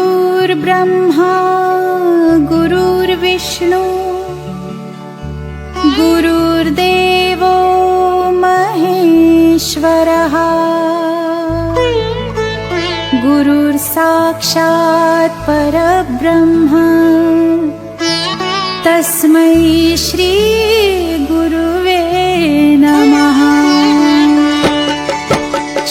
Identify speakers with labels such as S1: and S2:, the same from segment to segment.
S1: गुरुर्ब्रह्मा गुरुर्विष्णु गुरुर्देवो महेश्वरः गुरुर्साक्षात् परब्रह्म तस्मै श्री गुरुवे नमः।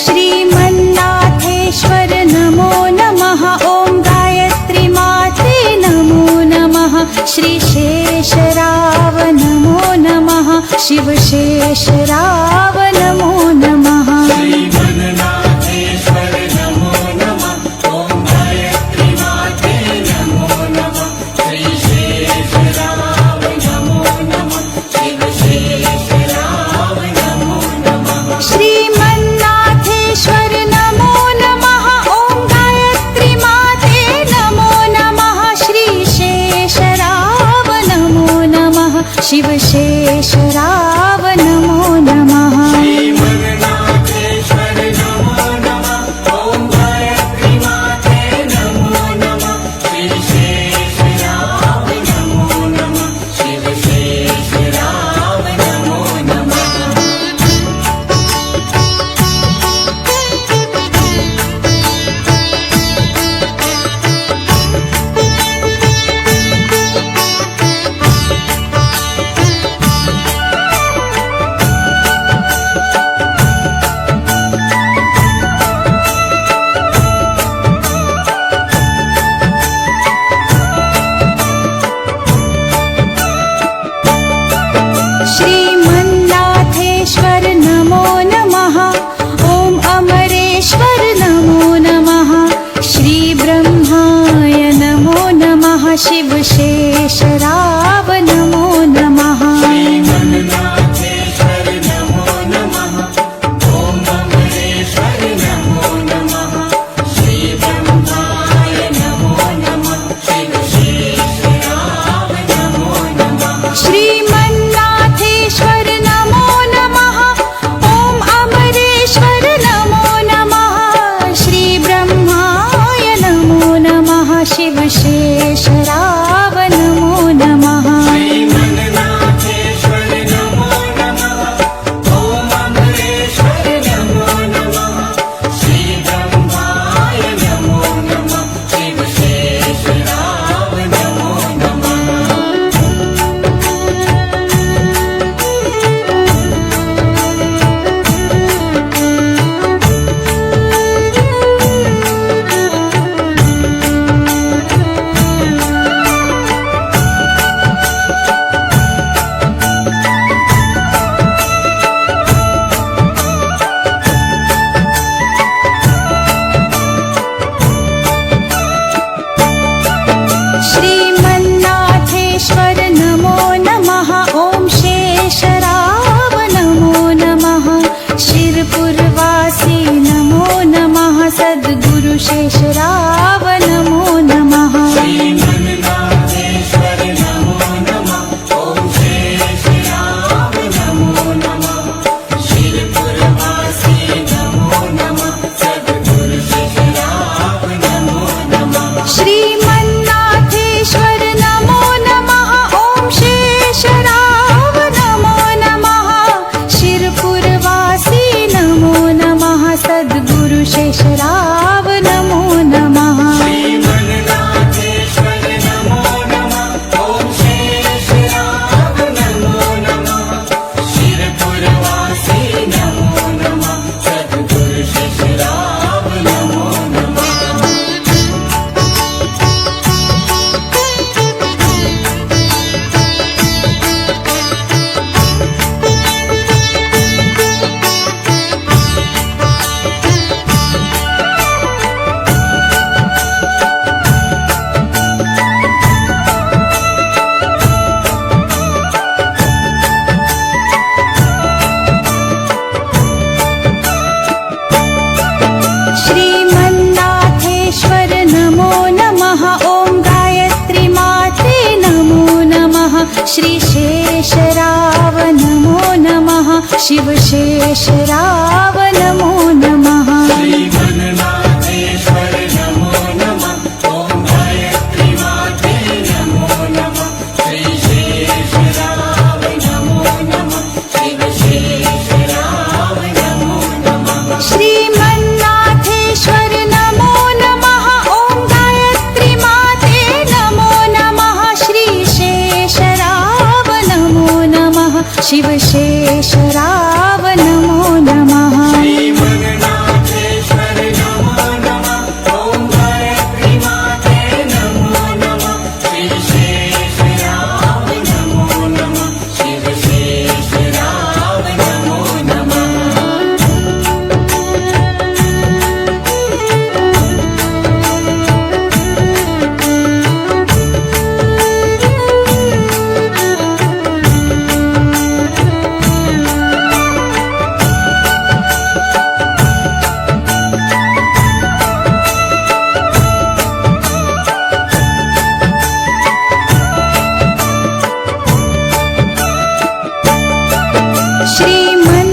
S1: श्रीमन्नाथेश्वर नमो नमः। ॐ गायत्री माते नमो नमः। श्री शेषराव नमो नमः। शिव शेषराव नमो नमः।
S2: श्रीमन्नाथेश्वर नमो नमः। ॐ गायत्री माते नमो नमः। श्री शेषराव नमो नमः। शिव शेषराव नमो नमः।
S1: श्रीमन्नाथेश्वर नमो नमः। ॐ गायत्री माते नमो नमः। श्री शेषराव नमो नमः। शिव शेषराव नमो नमः।
S2: श्रीमन्नाथेश्वर नमो नमः। ॐ गायत्री माते नमो नमः। श्री शेषराव नमो नमः। शिव शेषराव नमो नमः।
S1: श्रीमन्नाथेश्वर नमो नमः। ॐ अमरेश्वर नमो नमः। श्री ब्रह्माय नमो नमः। शिव शेषराव नमो नमः।
S2: श्रीमन्नाथेश्वर नमो नमः। ॐ अमरेश्वर नमो नमः। श्री ब्रह्माय नमो नमः। शिव शेषराव नमो नमः।
S1: श्रीमन्नाथेश्वर नमो नमः। ॐ अमरेश्वर नमो नमः। श्री ब्रह्माय नमो नमः। शिव शेषराव नमो नमः।
S2: श्रीमन्नाथेश्वर नमो नमः। ॐ अमरेश्वर नमो नमः। श्री ब्रह्माय नमो नमः। शिव शेषराव नमो नमः।
S1: श्रीमन्नाथेश्वर नमो नमः। ॐ शेषराव नमो नमः। शिरपुरवासी नमो नमः। सद्गुरु शेषराव नमो नमः।
S2: श्रीमन्नाथेश्वर नमो नमः। ॐ शेषराव नमो नमः। शिरपुरवासी नमो नमः। सद्गुरु शेषराव नमो नमः।
S1: श्रीमन्नाथेश्वर नमो नमः। ॐ शेषराव नमो नमः। शिरपुरवासी नमो नमः। सद्गुरु शेषराव नमो नमः।
S2: श्रीमन्नाथेश्वर नमो नमः। ॐ शेषराव नमो नमः। शिरपुरवासी नमो नमः। सद्गुरु शेषराव नमो नमः।
S1: श्रीमन्नाथेश्वर नमो नमः। ॐ गायत्री माते नमो नमः। श्री शेषराव नमो नमः। शिव शेषराव नमो नमः।
S2: श्रीमन्नाथेश्वर नमो नमः। ॐ
S1: शिवशेषराव नमो नमः
S2: श्रीमन्नाथेश्वर नमो नमः ॐ गायत्री माते नमो नमः श्रीशेषराव नमो नमः शिवशेषराव नमो नमः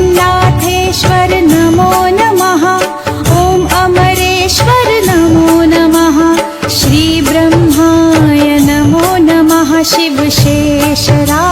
S1: श्रीमन्नाथेश्वर नमो नमः ॐ अमरेश्वर नमो नमः श्रीब्रह्माय नमो नमः शिवशेषराव